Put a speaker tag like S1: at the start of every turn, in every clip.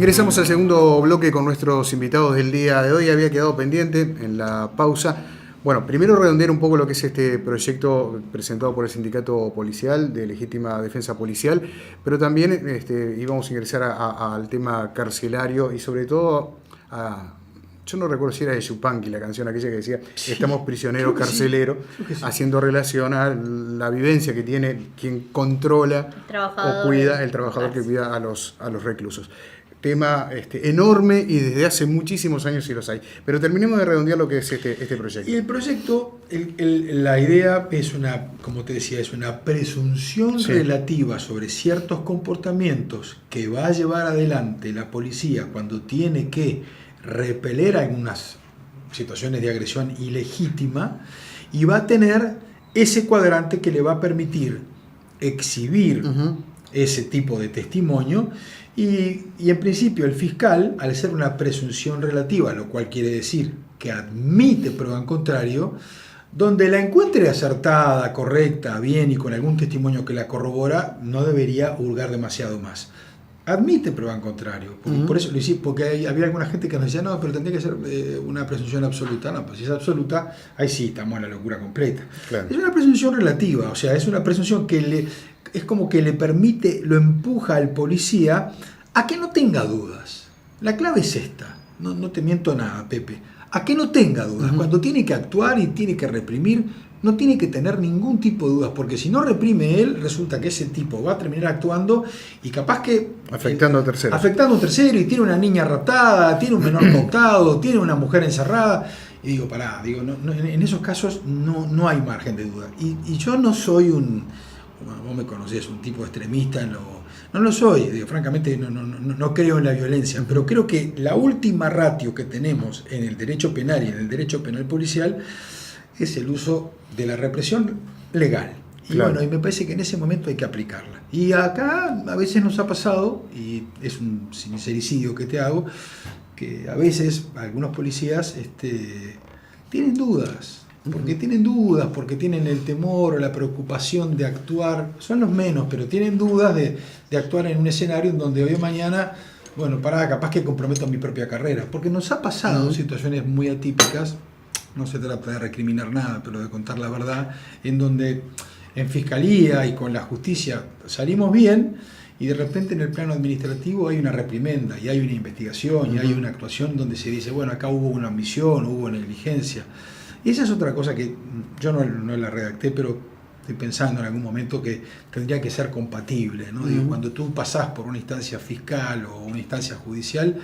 S1: Ingresamos al segundo bloque con nuestros invitados del día de hoy. Había quedado pendiente en la pausa. Bueno, primero redondear un poco lo que es este proyecto presentado por el Sindicato Policial de Legítima Defensa Policial, pero también íbamos a ingresar al tema carcelario y sobre todo yo no recuerdo si era de Yupanqui la canción aquella que decía estamos prisioneros carceleros, haciendo relación a la vivencia que tiene quien controla o cuida, el trabajador que cuida a los reclusos. Tema enorme y desde hace muchísimos años sí los hay. Pero terminemos de redondear lo que es este proyecto.
S2: Y el proyecto, la idea es como te decía, es una presunción relativa sobre ciertos comportamientos que va a llevar adelante la policía cuando tiene que repeler algunas situaciones de agresión ilegítima, y va a tener ese cuadrante que le va a permitir exhibir ese tipo de testimonio. Y en principio el fiscal, al ser una presunción relativa, lo cual quiere decir que admite prueba en contrario, donde la encuentre acertada, correcta, bien y con algún testimonio que la corrobora, no debería hurgar demasiado más. Admite prueba en contrario. Por eso lo hicimos, porque había alguna gente que nos decía, no, pero tendría que ser una presunción absoluta. No, pues si es absoluta, ahí sí estamos en la locura completa. Claro. Es una presunción relativa, o sea, es una presunción que es como que le permite, lo empuja al policía a que no tenga dudas. La clave es esta, no te miento nada, Pepe, a que no tenga dudas. Cuando tiene que actuar y tiene que reprimir, no tiene que tener ningún tipo de dudas, porque si no reprime él, resulta que ese tipo va a terminar actuando y capaz que
S1: afectando a terceros.
S2: Afectando a un tercero, y tiene una niña raptada, tiene un menor cooptado, tiene una mujer encerrada. Y digo, en esos casos no hay margen de duda. Y yo no soy vos me conocés, un tipo extremista no lo soy, francamente no creo en la violencia, pero creo que la última ratio que tenemos en el derecho penal y en el derecho penal policial es el uso de la represión legal. Y claro, bueno, y me parece que en ese momento hay que aplicarla. Y acá a veces nos ha pasado, y es un sincericidio que te hago, que a veces algunos policías tienen dudas. Porque tienen el temor o la preocupación de actuar, son los menos, pero tienen dudas de actuar en un escenario en donde hoy o mañana, bueno, capaz que comprometo mi propia carrera. Porque nos ha pasado situaciones muy atípicas, no se trata de recriminar nada, pero de contar la verdad, en donde en fiscalía y con la justicia salimos bien, y de repente en el plano administrativo hay una reprimenda, y hay una investigación, y hay una actuación donde se dice, bueno, acá hubo una omisión, hubo negligencia. Y esa es otra cosa que yo no la redacté, pero estoy pensando en algún momento que tendría que ser compatible, ¿no? Digo, cuando tú pasás por una instancia fiscal o una instancia judicial,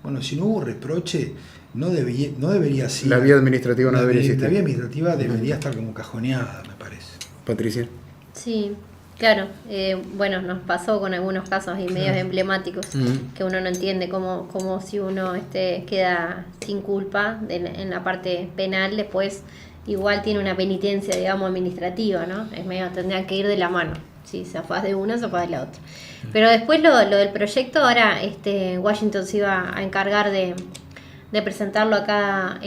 S2: bueno, si no hubo reproche, no debería ser.
S1: La vía administrativa no debería existir.
S2: La vía administrativa debería estar como cajoneada, me parece.
S1: Patricia.
S3: Sí, claro. Bueno, nos pasó con algunos casos y medios emblemáticos que uno no entiende cómo si uno queda sin culpa en la parte penal, después igual tiene una penitencia, digamos, administrativa, ¿no? Es medio, tendría que ir de la mano. Si zafás de una, zafás de la otra. Pero después lo del proyecto, ahora Washington se iba a encargar de presentarlo a cada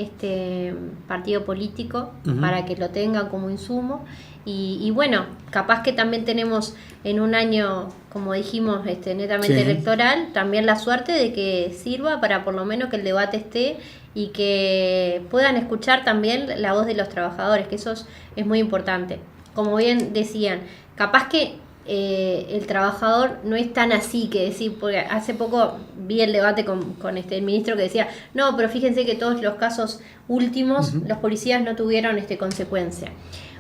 S3: partido político para que lo tengan como insumo. Y bueno, capaz que también tenemos en un año, como dijimos, netamente electoral, también la suerte de que sirva para por lo menos que el debate esté y que puedan escuchar también la voz de los trabajadores, que eso es muy importante. Como bien decían, capaz que el trabajador no es tan así que decir, porque hace poco vi el debate con el ministro que decía, no, pero fíjense que todos los casos últimos, los policías no tuvieron consecuencia.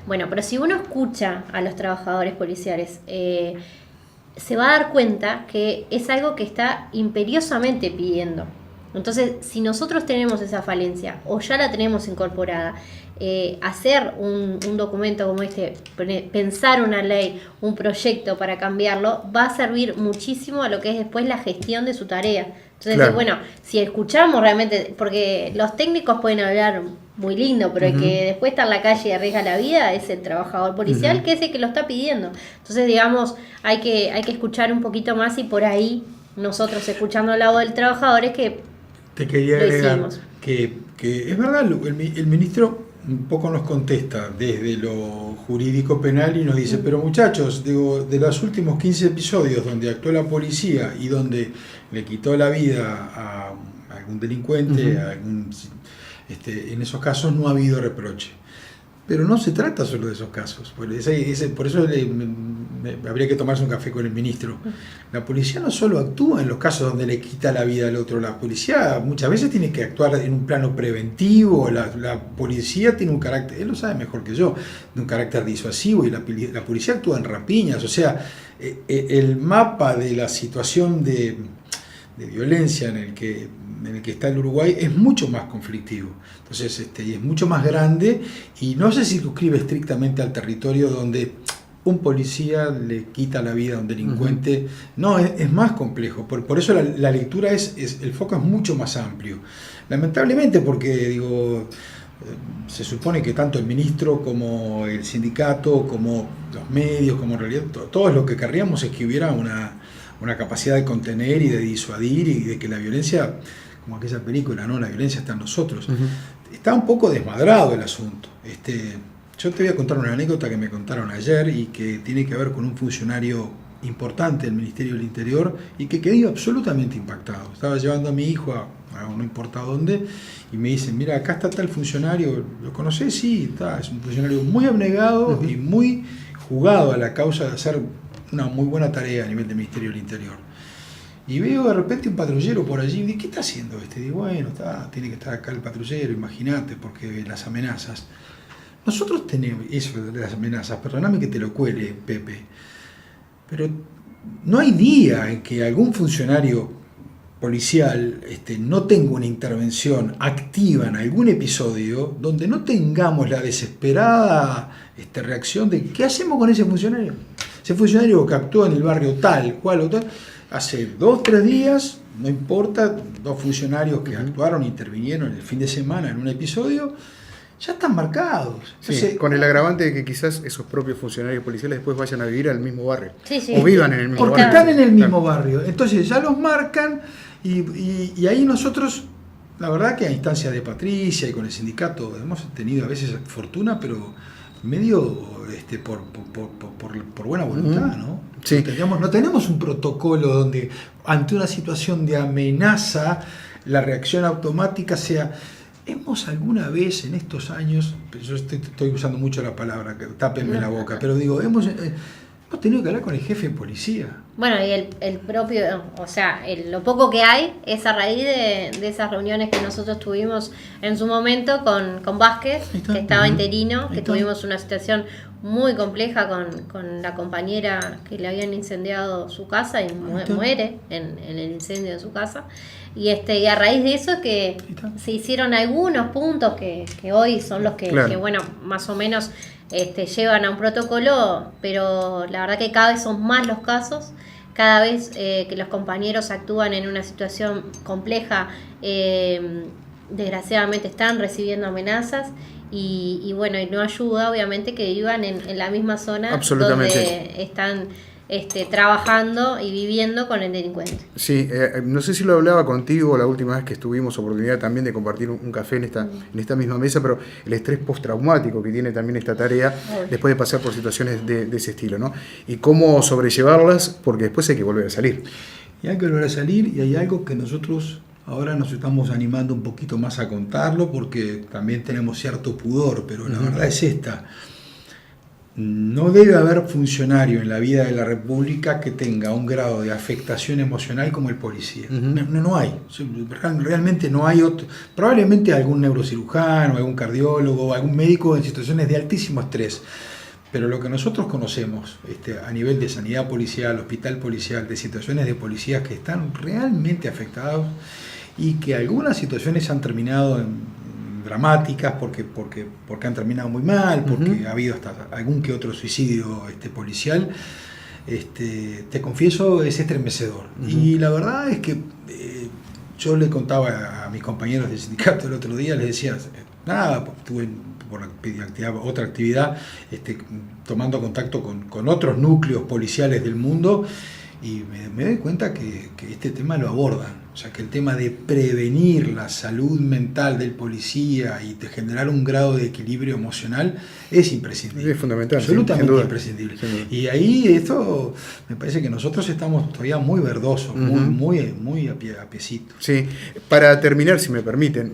S3: Bueno, pero si uno escucha a los trabajadores policiales, se va a dar cuenta que es algo que está imperiosamente pidiendo. Entonces, si nosotros tenemos esa falencia o ya la tenemos incorporada, hacer un documento como pensar una ley, un proyecto para cambiarlo, va a servir muchísimo a lo que es después la gestión de su tarea. Entonces, claro, bueno, si escuchamos realmente, porque los técnicos pueden hablar muy lindo, pero el que después está en la calle y arriesga la vida es el trabajador policial, que es el que lo está pidiendo. Entonces, digamos, hay que escuchar un poquito más, y por ahí nosotros, escuchando la voz del trabajador, es que
S2: te quería agregar que es verdad, el ministro un poco nos contesta desde lo jurídico penal y nos dice, pero muchachos, digo, de los últimos 15 episodios donde actuó la policía y donde le quitó la vida a algún delincuente, en esos casos no ha habido reproche. Pero no se trata solo de esos casos. Por eso habría que tomarse un café con el ministro. La policía no solo actúa en los casos donde le quita la vida al otro. La policía muchas veces tiene que actuar en un plano preventivo. La policía tiene un carácter, él lo sabe mejor que yo, de un carácter disuasivo. Y la policía actúa en rapiñas. O sea, el mapa de la situación de violencia en el que está el Uruguay es mucho más conflictivo, entonces y es mucho más grande y no se circunscribe estrictamente al territorio donde un policía le quita la vida a un delincuente. No, es más complejo, por eso la lectura el foco es mucho más amplio, lamentablemente, porque digo, se supone que tanto el ministro como el sindicato, como los medios, como en realidad todos lo que querríamos es que hubiera una capacidad de contener y de disuadir y de que la violencia, como aquella película, ¿no? La violencia está en nosotros. Está un poco desmadrado el asunto. Yo te voy a contar una anécdota que me contaron ayer y que tiene que ver con un funcionario importante del Ministerio del Interior y que quedé absolutamente impactado. Estaba llevando a mi hijo a no importa dónde y me dicen, mira, acá está tal funcionario, ¿lo conocés? Sí, es un funcionario muy abnegado y muy jugado a la causa de hacer una muy buena tarea a nivel del Ministerio del Interior. Y veo de repente un patrullero por allí, y digo, ¿qué está haciendo este? Digo, bueno, tiene que estar acá el patrullero, imagínate, porque las amenazas. Nosotros tenemos, eso de las amenazas, perdóname que te lo cuele, Pepe, pero no hay día en que algún funcionario policial no tenga una intervención activa en algún episodio donde no tengamos la desesperada reacción de ¿qué hacemos con ese funcionario? Ese funcionario que actuó en el barrio tal, cual o tal, hace 2 o 3 días, no importa, 2 funcionarios que actuaron, intervinieron el fin de semana en un episodio, ya están marcados. Entonces,
S1: sí, con el agravante de que quizás esos propios funcionarios policiales después vayan a vivir al mismo barrio.
S3: Sí, sí.
S1: O vivan en el mismo
S2: porque
S1: barrio.
S2: Porque están en el mismo barrio. Entonces ya los marcan y ahí nosotros, la verdad que a instancia de Patricia y con el sindicato hemos tenido a veces fortuna, pero medio por buena voluntad, ¿no?
S1: Sí.
S2: No tenemos un protocolo donde ante una situación de amenaza la reacción automática sea... Hemos alguna vez en estos años, yo estoy usando mucho la palabra, que tápenme la boca, pero digo, hemos tenido que hablar con el jefe de policía.
S3: Bueno, y el propio, o sea, lo poco que hay es a raíz de esas reuniones que nosotros tuvimos en su momento con Vázquez, que estaba interino, que tuvimos una situación muy compleja con la compañera que le habían incendiado su casa y muere en el incendio de su casa. Y a raíz de eso es que se hicieron algunos puntos que hoy son los que,
S1: claro,
S3: que bueno, más o menos llevan a un protocolo, pero la verdad que cada vez son más los casos, cada vez que los compañeros actúan en una situación compleja, desgraciadamente están recibiendo amenazas y bueno, y no ayuda obviamente que vivan en la misma zona donde están trabajando y viviendo con el delincuente.
S1: Sí, no sé si lo hablaba contigo la última vez que tuvimos oportunidad también de compartir un café en esta misma mesa, pero el estrés postraumático que tiene también esta tarea después de pasar por situaciones de ese estilo, ¿no? Y cómo sobrellevarlas, porque después hay que volver a salir.
S2: Y hay que volver a salir y hay algo que nosotros ahora nos estamos animando un poquito más a contarlo porque también tenemos cierto pudor, pero la verdad es esta. No debe haber funcionario en la vida de la República que tenga un grado de afectación emocional como el policía. No hay. Realmente no hay otro. Probablemente algún neurocirujano, algún cardiólogo, algún médico en situaciones de altísimo estrés. Pero lo que nosotros conocemos a nivel de sanidad policial, hospital policial, de situaciones de policías que están realmente afectados y que algunas situaciones han terminado en dramáticas porque han terminado muy mal, porque ha habido hasta algún que otro suicidio policial, te confieso, es estremecedor. Y la verdad es que yo le contaba a mis compañeros del sindicato el otro día, les decía, nada, estuve por otra actividad tomando contacto con otros núcleos policiales del mundo y me doy cuenta que este tema lo abordan. O sea que el tema de prevenir la salud mental del policía y de generar un grado de equilibrio emocional es imprescindible.
S1: Es fundamental.
S2: Absolutamente
S1: sin duda.
S2: imprescindible.
S1: Sin duda.
S2: Y ahí esto me parece que nosotros estamos todavía muy verdosos, muy a piecito.
S1: Sí, para terminar, si me permiten,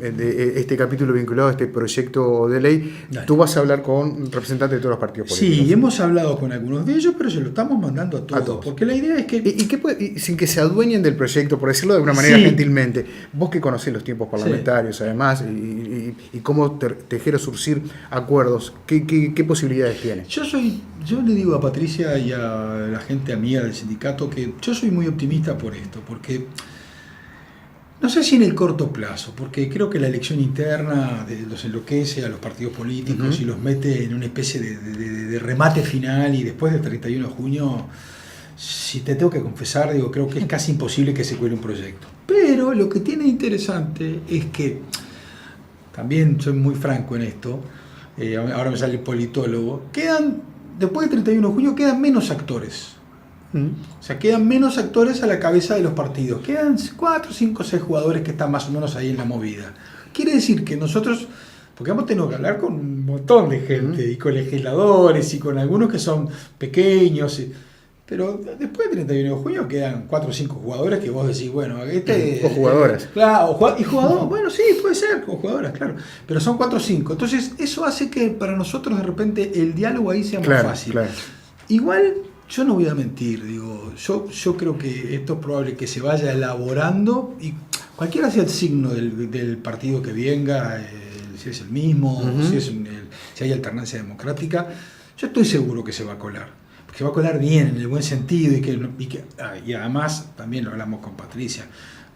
S1: este capítulo vinculado a este proyecto de ley,
S2: Dale.
S1: tú vas a hablar con representantes de todos los partidos políticos.
S2: Sí, hemos hablado con algunos de ellos, pero se lo estamos mandando a todos. Porque la idea es que...
S1: Y sin que se adueñen del proyecto, por decirlo de alguna manera gentilmente, vos que conocés los tiempos parlamentarios además, y cómo tejer o surcir acuerdos, ¿qué posibilidades tiene?
S2: Yo le digo a Patricia y a la gente amiga del sindicato que yo soy muy optimista por esto, porque no sé si en el corto plazo, porque creo que la elección interna los enloquece a los partidos políticos y los mete en una especie de remate final, y después del 31 de junio, si te tengo que confesar, creo que es casi imposible que se cuele un proyecto. Pero lo que tiene interesante es que, también soy muy franco en esto, ahora me sale el politólogo, después del 31 de junio quedan menos actores. O sea, quedan menos actores a la cabeza de los partidos. Quedan 4, 5, 6 jugadores que están más o menos ahí en la movida. Quiere decir que nosotros, porque hemos tenido que hablar con un montón de gente, y con legisladores, y con algunos que son pequeños, pero después del 31 de junio quedan 4 o 5 jugadores que vos decís, bueno,
S1: o jugadoras.
S2: Claro, y jugadores, bueno, sí, puede ser, o jugadoras, claro, pero son 4 o 5. Entonces, eso hace que para nosotros de repente el diálogo ahí sea más fácil. Claro. Igual, yo no voy a mentir, yo creo que esto es probable que se vaya elaborando, y cualquiera sea el signo del partido que venga, si es el mismo, si hay alternancia democrática, yo estoy seguro que se va a colar. Se va a colar bien, en el buen sentido, y además, también lo hablamos con Patricia,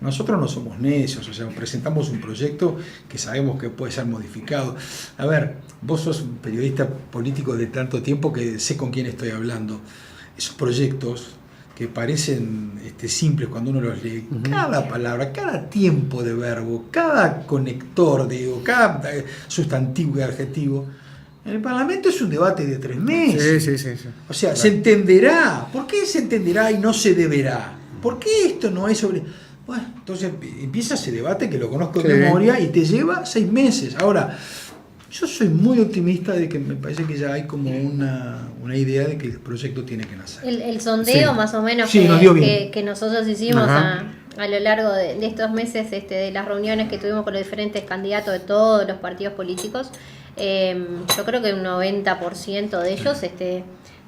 S2: nosotros no somos necios, o sea, presentamos un proyecto que sabemos que puede ser modificado. A ver, vos sos un periodista político de tanto tiempo que sé con quién estoy hablando. Esos proyectos que parecen simples cuando uno los lee, cada palabra, cada tiempo de verbo, cada conector, cada sustantivo y adjetivo, en el Parlamento es un debate de 3 meses.
S1: Sí.
S2: O sea, claro. Se entenderá. ¿Por qué se entenderá y no se deberá? ¿Por qué esto no es sobre...? Bueno, entonces empieza ese debate que lo conozco de memoria y te lleva 6 meses. Ahora, yo soy muy optimista de que me parece que ya hay como una idea de que el proyecto tiene que nacer.
S3: El sondeo más o menos que nosotros hicimos a lo largo de estos meses, de las reuniones que tuvimos con los diferentes candidatos de todos los partidos políticos, yo creo que un 90% de ellos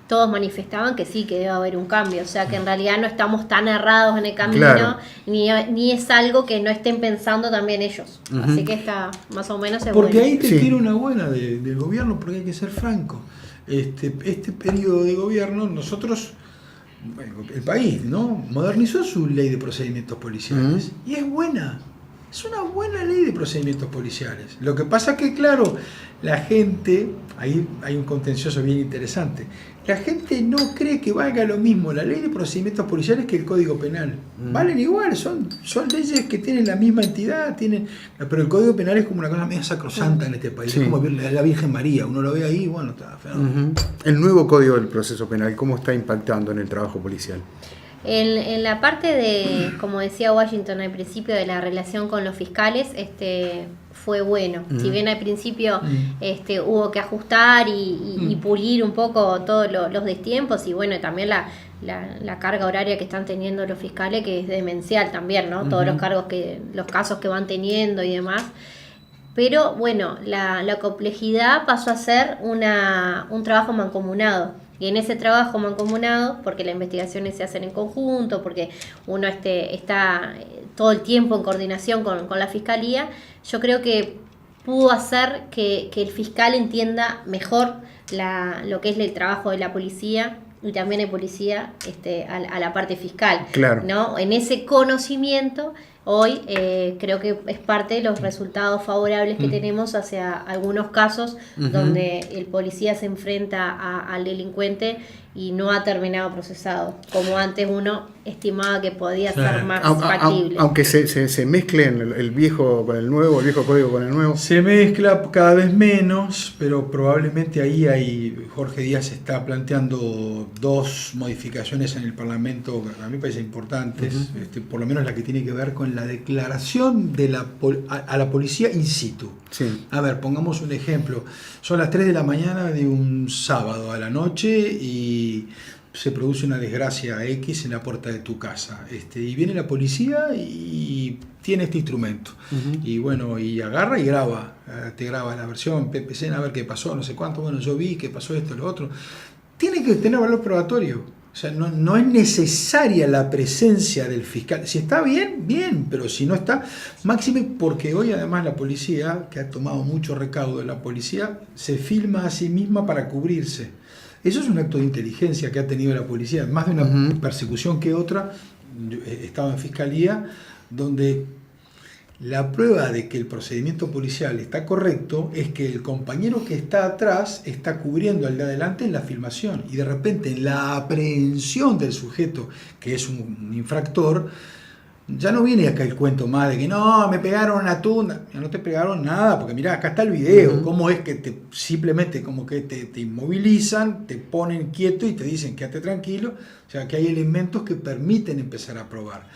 S3: todos manifestaban que sí, que debe haber un cambio, o sea que en realidad no estamos tan errados en el camino, claro. ni es algo que no estén pensando también ellos, así que está más o menos
S2: porque bueno. Ahí te tiro una buena del gobierno, porque hay que ser franco, este periodo de gobierno nosotros, el país, ¿no?, modernizó su ley de procedimientos policiales y es buena. Es una buena ley de procedimientos policiales. Lo que pasa es que, claro, la gente, ahí hay un contencioso bien interesante, la gente no cree que valga lo mismo la ley de procedimientos policiales que el Código Penal. Valen igual, son leyes que tienen la misma entidad, pero el Código Penal es como una cosa medio sacrosanta en este país, es como la Virgen María, uno lo ve ahí, bueno, está fenómeno.
S1: El nuevo Código del Proceso Penal, ¿cómo está impactando en el trabajo policial?
S3: En la parte de, como decía Washington al principio, de la relación con los fiscales, fue bueno. Si bien al principio hubo que ajustar y pulir un poco todos los destiempos, y bueno, también la carga horaria que están teniendo los fiscales, que es demencial también, ¿no? Todos los casos que van teniendo y demás. Pero bueno, la complejidad pasó a ser un trabajo mancomunado. Y en ese trabajo mancomunado, porque las investigaciones se hacen en conjunto, porque uno está todo el tiempo en coordinación con la fiscalía, yo creo que pudo hacer que el fiscal entienda mejor lo que es el trabajo de la policía, y también el policía a la parte fiscal. Claro. ¿No? En ese conocimiento, hoy creo que es parte de los resultados favorables que tenemos hacia algunos casos donde el policía se enfrenta al delincuente y no ha terminado procesado, como antes uno estimaba que podía ser más factible.
S1: Aunque se mezclen el viejo con el nuevo, el viejo código con el nuevo.
S2: Se mezcla cada vez menos, pero probablemente ahí Jorge Díaz está planteando 2 modificaciones en el Parlamento que a mí me parecen importantes, por lo menos la que tiene que ver con la declaración de a la policía in situ.
S1: Sí.
S2: A ver, pongamos un ejemplo. Son las 3 de la mañana de un sábado a la noche y se produce una desgracia X en la puerta de tu casa. Y viene la policía y tiene este instrumento. Y bueno, y agarra y graba. Te graba la versión PPC, a ver qué pasó, no sé cuánto. Bueno, yo vi que pasó esto, lo otro. Tiene que tener valor probatorio. O sea, no es necesaria la presencia del fiscal. Si está bien, bien, pero si no está, máxime, porque hoy además la policía, que ha tomado mucho recaudo de la policía, se filma a sí misma para cubrirse. Eso es un acto de inteligencia que ha tenido la policía, más de una persecución que otra. Yo he estado en fiscalía donde la prueba de que el procedimiento policial está correcto es que el compañero que está atrás está cubriendo al de adelante en la filmación, y de repente en la aprehensión del sujeto, que es un infractor, ya no viene acá el cuento más de que no, me pegaron una tunda. Ya no te pegaron nada, porque mirá, acá está el video. Cómo es que simplemente como que te inmovilizan, te ponen quieto y te dicen quédate tranquilo. O sea, que hay elementos que permiten empezar a probar.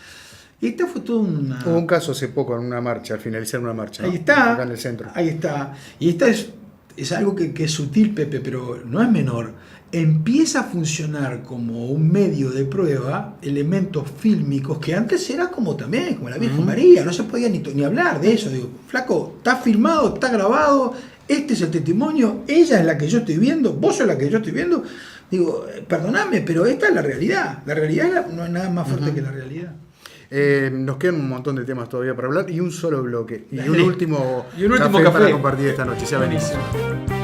S2: Y esta fue toda una...
S1: Hubo un caso hace poco en una marcha, al finalizar una marcha.
S2: Ahí está.
S1: Acá en el centro.
S2: Ahí está. Y esta es algo que es sutil, Pepe, pero no es menor. Empieza a funcionar como un medio de prueba elementos fílmicos que antes era como también, como la Virgen María, no se podía ni hablar de eso. Digo, flaco, está filmado, está grabado, este es el testimonio, ella es la que yo estoy viendo, vos sos la que yo estoy viendo. Digo, perdóname, pero esta es la realidad. La realidad no es nada más fuerte que la realidad.
S1: Nos quedan un montón de temas todavía para hablar y un solo bloque. Y un último
S2: café
S1: para compartir esta noche. Sea
S2: buenísimo.
S1: bendición.